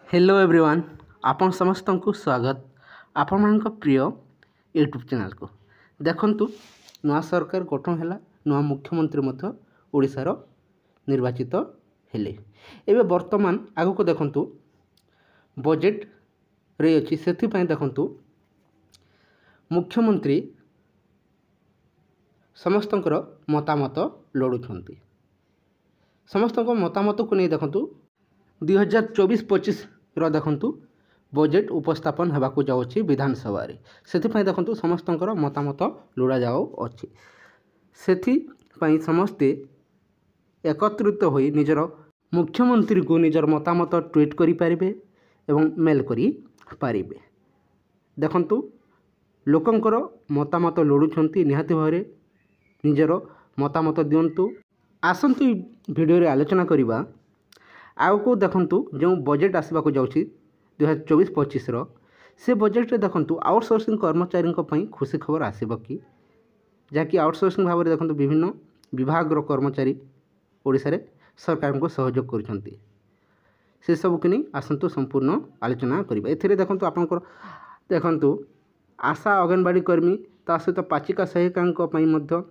Hello everyone आपण समस्त को स्वागत आपण मान प्रिय यूट्यूब चैनल को देखंतु नवा सरकार गठन है नवा मुख्यमंत्री मध्य ओडिशार निर्वाचित हेले एबे वर्तमान आगु को देखंतु बजेट रे अछि सेथि पय देखंतु मुख्यमंत्री समस्तंकर मतामत लोडुछंती समस्तंक मतामत को नहीं देखंतु 2024-25 रो देखंतु बजेट उपस्थापन हेबाकू जाउछि विधानसभा रे सेथि पय देखंतु समस्तंकर मतामत लोड़ा जाओ अछि सेथि पय समस्ते एकत्रित होई निजर मुख्यमंत्री को निजर मतामत ट्वीट करि पारिबे एवं मेल करि पारिबे देखंतु लोकंकर मतामत लोडुछंती निहाती भारे निजर मतामत दियंतु आसंतु वीडियो रे आलोचना करिबा आउ को देखंतु जो बजेट आसबाक जाउछि 2024-25 रो से बजेट रे देखंतु आउटसोर्सिंग कर्मचारी पई खुशी खबर आसीबो कि जाकि आउटसोर्सिंग भाव देखंतु विभिन्न विभाग रो कर्मचारी ओडिसा रे सरकार को सहयोग करछंती से सब कि नहीं आसंतु संपूर्ण आलोचना करिबा एथिरे देखंतु आपनकर देखंतु आशा अंगनवाड़ी कर्मी ता सहित पाचिका सहायिका पई मध्य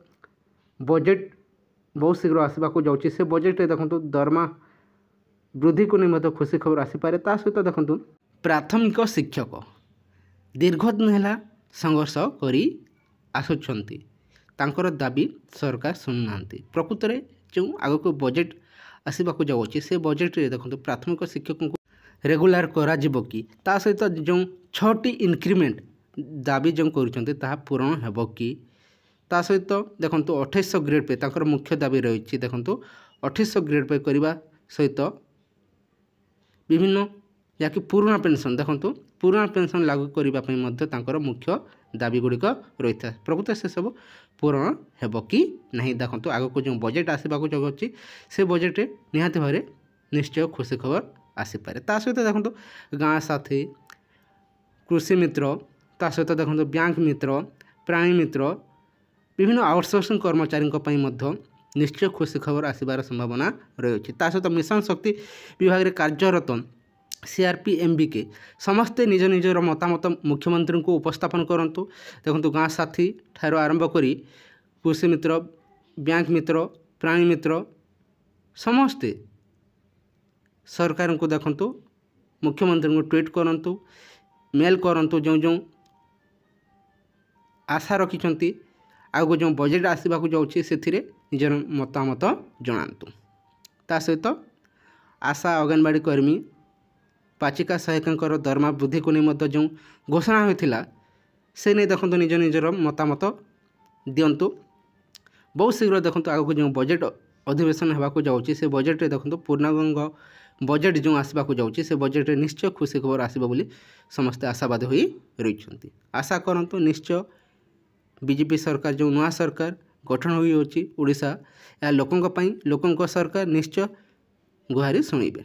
बजेट बहुत शीघ्र आसबाक जाउछि से बजेट रे देखंतु दरमा वृद्धि को नहीं खुशी खबर आसीपे ता सहित देखंतु प्राथमिक शिक्षक दीर्घ दिन है संघर्ष करी आसुछंती तांकर दाबी सरकार शुणुना प्रकृत में जो आग को बजेट आसबाक जाऊँगी से बजेट रे देखंतु प्राथमिक शिक्षक को रेगुलर करा जिवो कि ता सहित जो 6टी इंक्रीमेंट दाबी जो करूछंती ताहा पूर्ण हेबो कि ता सहित देखंतु 2800 ग्रेड पे तांकर मुख्य दाबी रही देखंतु 2800 ग्रेड पे करबा सहित विभिन्न याकि पुराना पेंशन देखंतु पुराना पेंशन लागू करने मुख्य दाबी गुड़िक रही था प्रकृत से सब पूरण हेब कि नहीं देखंतु आग को जो बजेट आसबाक जाऊँगी से बजेट निहाती भाव निश्चय खुशी खबर आसीपे ता सहित देखंतु गाँ साथी कृषि मित्र ता सहित देखंतु बैंक मित्र प्राणी मित्र विभिन्न आउटसोर्सिंग कर्मचारी निश्चय खुशी खबर आसबार संभावना रही है सहित मिशन शक्ति विभाग में कार्यरत CRPMB के समस्ते निज निजर मतामत मुख्यमंत्री को उपस्थापन करंतु देखंतु गाँ साथी ठार आरंभ करी कृषि मित्र बैंक मित्र प्राणी मित्र समस्ते सरकार को देखंतु मुख्यमंत्री को ट्वीट करंतु मेल करंतु जो जो आशा रखिछंती आगो जो बजेट आसबाक जाउछि सेथिरे निजर मतामत जणांतु ता सहित आशा अंगनवाड़ी कर्मी पाचिका सहायिका दरमा वृद्धि को नहीं जो घोषणा होता से नहीं देखंतु निज निजर मतामत दियंतु बहुत शीघ्र देखंतु आगो जो बजेट अधिवेशन होगाक जाउछि से बजेट रे देखंतु पूर्णांग बजेट जो आसबाक जाउछि से बजेट रे निश्चय खुशी खबर आसीबो बोली समस्त आशावादी होई रहिछंती आशा करंतु निश्चय बीजेपी सरकार जो नवा सरकार गठन होइछि ओडिशा या लोकंक सरकार निश्चय गुहारी शुणिबे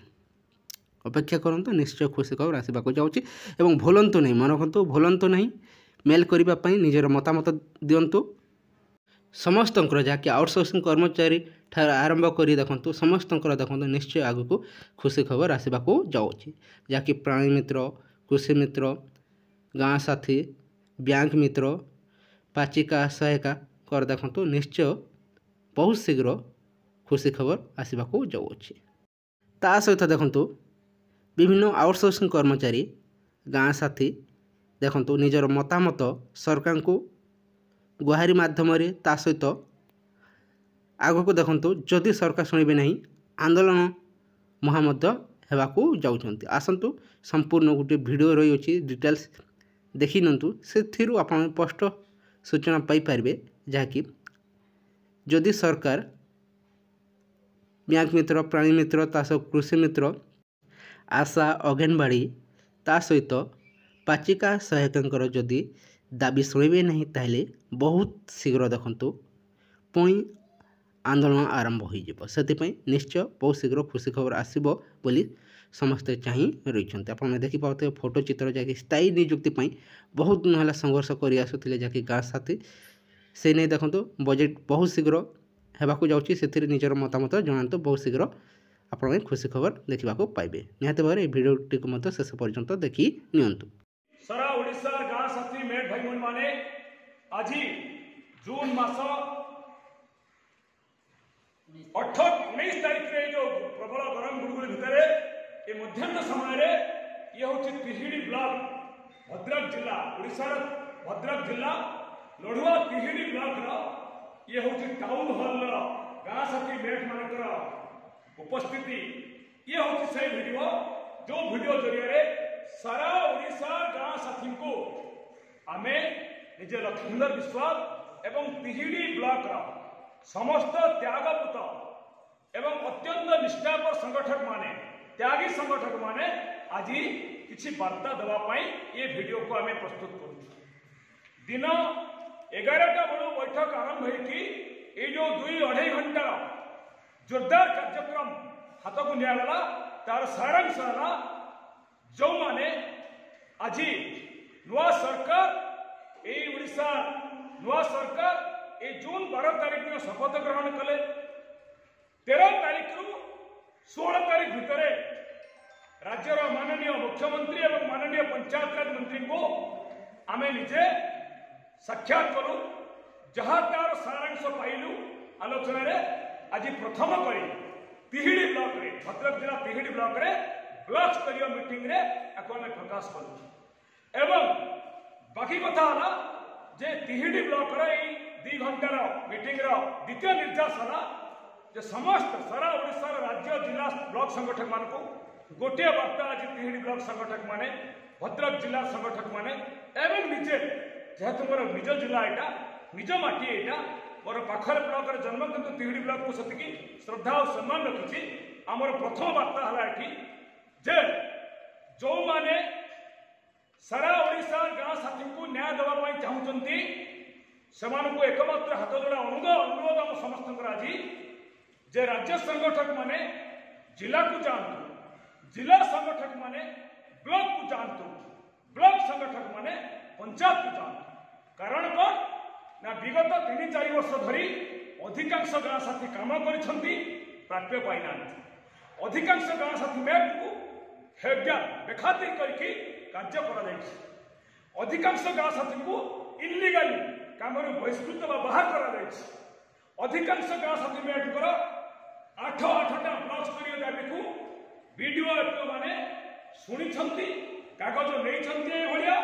अपेक्षा करंतु निश्चय खुशी खबर आसबाक जाउछि एवं भूलंतु नहीं मन रखंतु भूलंतु नहीं मेल करिबा पई निजर मतामत दियंतु समस्तंकर जहाँकि आउटसोर्सिंग कर्मचारी ठार आरंभ करी देखंतु समस्तंकर देखंतु निश्चय आगको खुशी खबर आसबाक जाउछि जहाँकि प्राणी मित्र कृषि मित्र गाँ साथी बैंक मित्र पाचिका सहायिका कर देखंतु निश्चय बहुत शीघ्र खुशी खबर आसबाक जाउछि ता सहित देखंतु विभिन्न आउटसोर्सिंग कर्मचारी गाँ साथी देखंतु निजर मतामत सरकार को गुहारी माध्यम ता सहित आग को देखंतु जदि सरकार शुणिबे नहीं आंदोलन महामध्य हेबाकू जाउछंती आसंतु संपूर्ण गोटे वीडियो रही अछि डिटेल्स देखि नंतु सेथिरु आपण स्पष्ट सूचना पाई पारिबे जहाँकि जदि सरकार बैंक मित्र प्राणी मित्र ता सहित कृषि मित्र आशा अंगनवाड़ी ता सहित पाचिका सहायिका जदि दाबी शुणिबे नहीं ताहले बहुत शीघ्र देखंतु पुणी आंदोलन आरंभ हो निश्चय बहुत शीघ्र खुशी खबर आसीबो बोली समस्ते चाहि रही आपने देखी पाते फोटो चित्र जहाँकि स्थायी नियुक्ति बहुत दिन है संघर्ष कर आसुले जहाँकि गाँ साथी से नहीं देखंतु बजेट बहुत शीघ्र होगाक जाउछि निजर मतामत जणांतु बहुत शीघ्र ଆପଣ खुशी खबर देखा पाइबे। निहाती भाव में भिडियोटी को शेष पर्यंत देखी नियंतु। सारा ओडिशा गाँ साथी मेट भाई बहन माने आज जून मास 19 तारीख रे जो प्रबल गरम गुड़गुड़ी भितर ये मध्याह्न समय ये हूँ तिहिड़ी ब्लॉक भद्रक जिला ओडिशार भद्रक जिला लड़ुआ तिहिड़ी ब्लॉक ये हूँ टाउन हॉल गाँ साथी मेट मानकर उपस्थिति ये हूँ से वीडियो जो वीडियो जरिए सारा ओडिशा गाँ साथी को आमे निजे लक्ष्मीधर विश्वास एवं तिहिड़ी ब्लॉक समस्त त्यागपूत एवं अत्यंत निष्ठापर संगठक माने त्यागी संगठक माने आज किसी वार्ता देवाई ये वीडियो को आमे प्रस्तुत कर दिन 11टा बेलू बैठक आरंभ होगी जो 2-2.5 घंटा जोरदार कार्यक्रम हाथ को निगला तार सारांश है जो माने आज नुआ सरकार ओडिशा नुआ सरकार ये जून 12 तारीख दिन शपथ ग्रहण कले 13 तारीख रु 16 तारीख भितर राज्यर माननीय मुख्यमंत्री एवं माननीय पंचायत मंत्री को आमे निजे साक्षात कलु जहाँ तार सारांश पाइलु आलोचन आज प्रथम करी तिहिड़ी ब्लॉक रे भद्रक जिला तिहिड़ी ब्लॉक रे ब्लॉक स्तरीय मीटिंग रे आमे प्रकाश कलु एवं बाकी कथा है जे तिहिड़ी ब्लॉक रे 2 घंटार मीटिंग द्वितीय निर्देश है जे समस्त सारा ओडिशा राज्य जिला ब्लॉक संगठक मान को गोटे वार्ता आज तिहिड़ी ब्लॉक संगठक माने भद्रक जिला संगठक माने एवं निजे जेहेतु मोर निज जिला यहाँ निज माटी यहाँ मोर पाखर ब्लॉक जन्म किंतु तिहिड़ी ब्लॉक को सेतिकी श्रद्धा और सम्मान रखी आमर प्रथम वार्ता है ये जे जो माने सारा ओडिशा गाँ साथी को न्याय देवाई चाहूँगी से एकमात्र हाथ जोड़ा अनुरोध आम समस्त आज जे राज्य संगठक माने जिला को जातु जिला संगठक माने ब्लॉक को जातु ब्लॉक संगठक माने पंचायत को जातु कारण कौन ना विगत 3-4 वर्ष धरी अधिकांश गाँ साथी काम प्राप्य पाईना अधिकांश गाँ साथी मेट को हेज्ञा बेखातिर करके कार्य कर अधिकांश गाँ साथी को इलिगाली काम बहिष्कृत बाहर कर अधिकांश गाँ साथी मेट 8टा ब्लॉक स्तरीय दाबी को वीडियो एफओ माने शुणी कागज नहीं भाया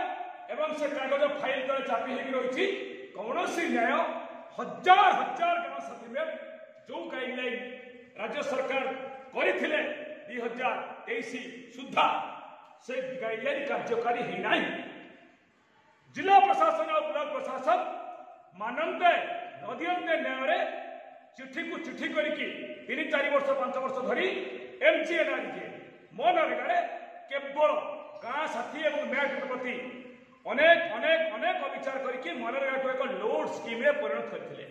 एवं से कागज फाइल तले चापी रही कौन न्याय हजार हजार गाँव साथी में जो गाइडलाइन राज्य सरकार करथिले 2023 सुधा से गाइडलाइन कार्यकारी होना जिला प्रशासन और ब्लॉक प्रशासन मानते नदियंते न्याय चिठी को चिठी करके 3-4 वर्ष 5 वर्ष धरी एमजीएनआरजे मनरेगा केवल गाँ साथी और मैट प्रति अनेक अनेक अनेक विचार करके मनरेगा को एक लोड स्कीम परिणत करते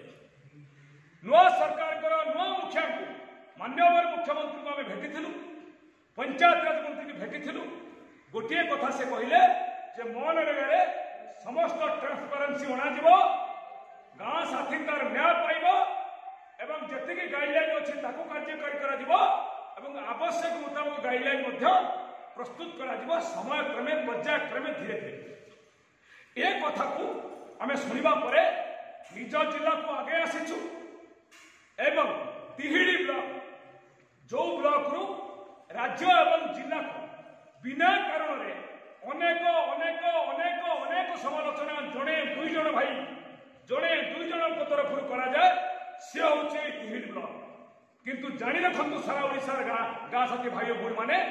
नुआ सरकार नुआ मुखिया को मान्यवर मुख्यमंत्री को आम भेटी पंचायत राज मंत्री को भेटी गोटे कथा से कहले जे मनरेगा समस्त ट्रांसपेरेन्सी अणाଯିव गाँ साथी तार न्याय पाइब एवं जी गाइडलाइन अच्छी कार्यकारी आवश्यक मुताबक गाइडलाइन प्रस्तुत कर समय क्रमे पर्यायक्रमे धीरे धीरे ए कथा को आम शुणा निज जिला को आगे आसीचु एवं तिहिड़ी ब्लॉक जो ब्लॉक रु राज्य एवं जिला को बिना कारण रे अनेक अनेक अनेक अनेक समालोचना जड़े 2 जन भाई जड़े 2 जन तरफ करा जाए सी हूँ तिहिड़ी ब्लॉक किंतु जानी रखु सारा ओडिशा गाँ साथी भाई भूण मैंने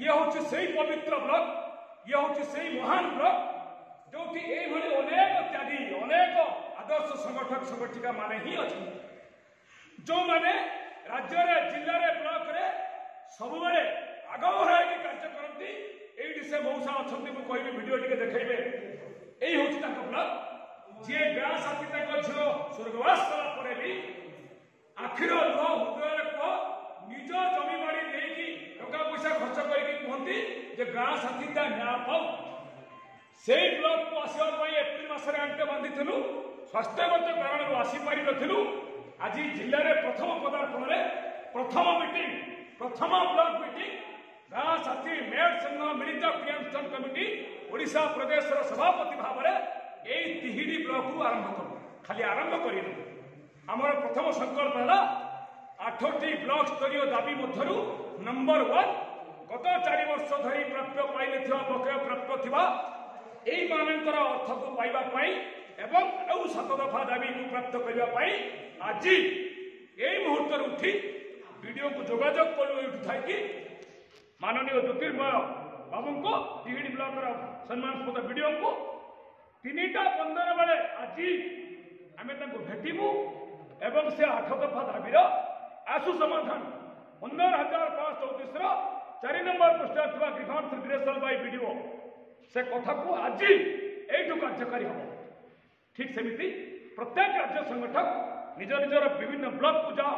ये हूँ से पवित्र ब्लॉक ये हूँ से महान ब्लॉक जो अनेक त्यागी अनेक आदर्श संगठक संगठिका माने ही अच्छा जो माने राज्य जिले में ब्लॉक रे सब बड़े आगभर कार्य करती ये से मौसा अच्छा मुझे वीडियो टी देखेबे यही हूँ ब्लॉक जी गाँ साथी झील स्वर्गवास कला भी आखिर लुह हृदय कह निज जमी बाड़ी देकी टका पैसा खर्च करके कहती जे गाँ साथी न्याय पाऊ से ब्लॉक को आसवा एप्रिल मसरे आंटे बांधि स्वास्थ्यगत कारण आसीपार आज जिले में प्रथम पदार्पण प्रथम मीटिंग प्रथम ब्लॉक मीटिंग गाँ साथी मेयर संघ मिलित क्रियानुष्ठान कमिटी ओडिशा प्रदेश सभापति भाव में यही तिहिडी ब्लॉक को आरंभ करूँ खाली आरंभ कर आमर प्रथम संकल्प है 8टी ब्लॉक स्तरीय दाबी मध्यरु नंबर 1 गत 4 वर्ष धरी प्राप्य पाई बकेय प्राप्य थिबा एई मानकर अर्थ को पाइबा पाई एवं आउ 7 दफा दाबी को प्राप्त करबा पाई आज एई मुहूर्त उठी वीडियो को जोगाजोग कलु उठाई कि माननीय ज्योतिर्मय बाबू को तिहिडी ब्लॉक सम्मानस्पद वीडियो को 3:15 बेले आज आम भेटू एवं से 8 दफा दाबीर आशु समाधान 15,534 4 नंबर पृष्ठ थी ग्रीभांस रिग्रेसल बाय वीडियो से कथा को आज यू कार्यकारी हम ठीक सेमती प्रत्येक राज्य संगठक निज निजर विभिन्न ब्लॉक को जाओ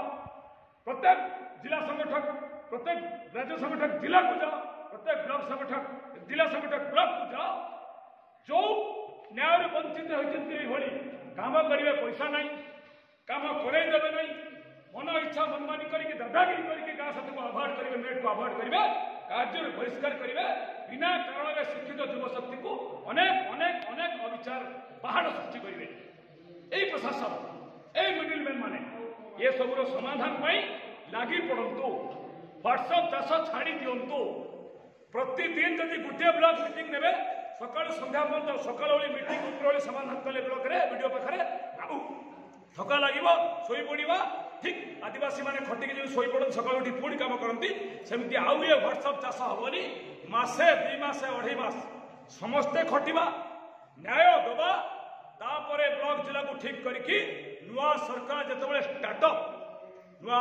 प्रत्येक जिला संगठक प्रत्येक राज्य संगठक जिला को जाओ प्रत्येक ब्लॉक संगठक जिला संगठक ब्लॉक को जाओ जो न्याय वंचित होती काम करेंगे पैसा ना काम करदेवे ना मन इच्छा मनमानी करके दादागिरी करके गाँ साथी को अवॉइड करेंगे नेट को अवॉइड करेंगे कार्य बहिष्कार करेंगे बिना कारण में शिक्षित युवशक्ति को अनेक अनेक अनेक अविचार पहाड़ सृष्टि करेंगे यही प्रशासन यही मिडिल मैन माने ये सबूर समाधान लगी पड़तु व्हाट्सएप चाष छाड़ी दिंतु प्रतिदिन जदि गोटे ब्लॉक मीटिंग ने सका संध्या पर्यटन सका मीटिंग उपरओली समाधान कले ब्लॉक वीडियो पाखे थका लगे शोई पड़ा ठीक आदिवासी मैंने खटिक जो शोई पड़ते सका उठी पुणी कम करती सेमती आउ ये व्हाट्सएप चाष हेनी मसे 2 मास 2.5 मास समस्ते खटिबा न्याय दबा तापर ब्लॉक जिला को ठीक करके नुआ सरकार जिते स्टार्टअप नुआ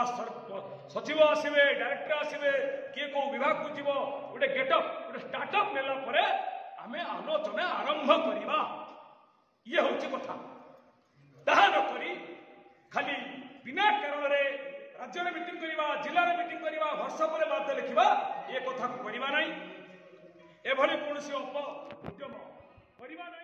सचिव आसवे डायरेक्टर आसवे किए को विभाग को जीव गोटे गेटअप गोटे स्टार्टअप नेला आमे आलोचना आरंभ करवा ये हूँ कथा ताहा न करी खाली बिना कारण राज्य में मीटिंग करवा जिले में मीटिंग करवा व्हाट्सएप बात लिखा ये कथा को करवा ना एभली कौन उद्यम करवा ना।